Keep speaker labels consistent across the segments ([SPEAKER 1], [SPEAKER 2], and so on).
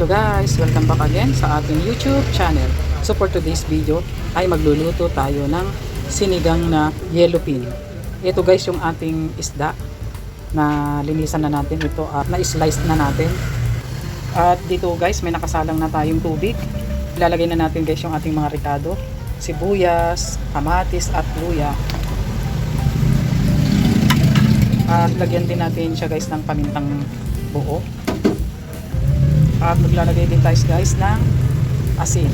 [SPEAKER 1] Hello guys! Welcome back again sa ating YouTube channel. So for today's video ay magluluto tayo ng sinigang na yellowfin. Ito guys yung ating isda na linisan na natin ito at na-slice na natin. At dito guys may nakasalang na tayong tubig. Ilalagay na natin guys yung ating mga ricado, sibuyas, kamatis at luya. At lagyan din natin siya guys ng pamintang buo. At maglalagay din tayo guys ng asin.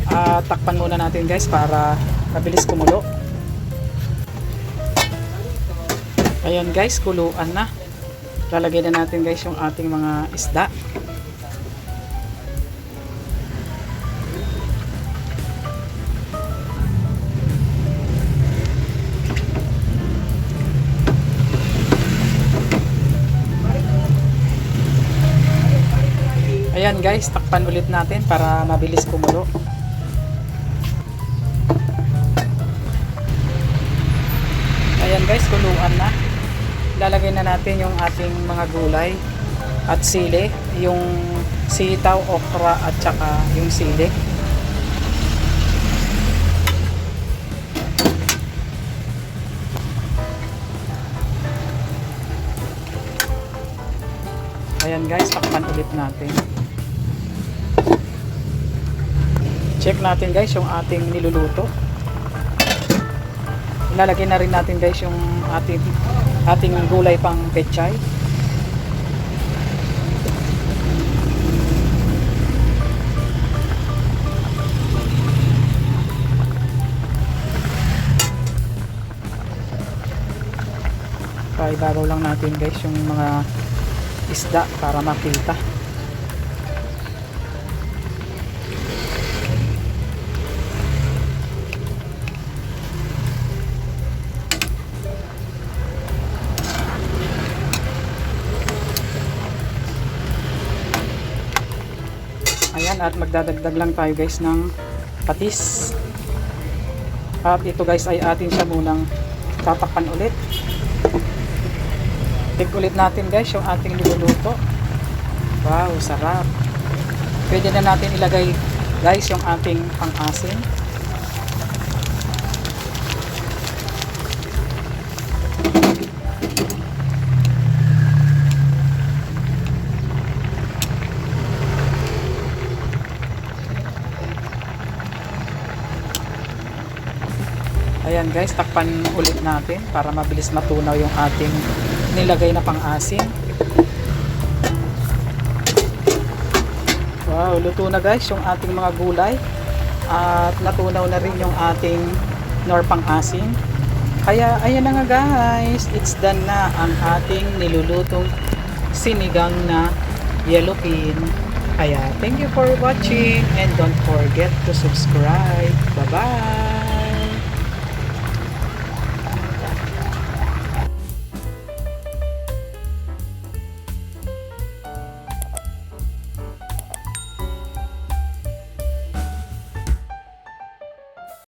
[SPEAKER 1] At takpan muna natin guys para mabilis kumulo. Ayan guys, kuluan na. Lalagay na natin guys yung ating mga isda. Ayan guys, takpan ulit natin para mabilis kumulo. Ayan guys, kuluan na. Lalagay na natin yung ating mga gulay at sili, yung sitaw, okra at saka yung sili. Ayan guys, takpan ulit natin. Check natin guys yung ating niluluto. Ilalagay na rin natin guys yung ating gulay pang pechay. Paibabaw lang natin guys yung mga isda para makita. Ayan, at magdadagdag lang tayo guys ng patis. At ito guys ay atin siya munang tatakpan ulit. Tig ulit natin guys yung ating niluluto. Wow, sarap. Pwede na natin ilagay guys yung ating pang-asin. Ayan guys, takpan ulit natin para mabilis matunaw yung ating nilagay na pang-asin. Wow, luto na guys yung ating mga gulay at natunaw na rin yung ating nor pang-asin. Kaya ayan na nga guys, it's done na ang ating nilulutong sinigang na yellowfin. Kaya thank you for watching and don't forget to subscribe. Bye bye!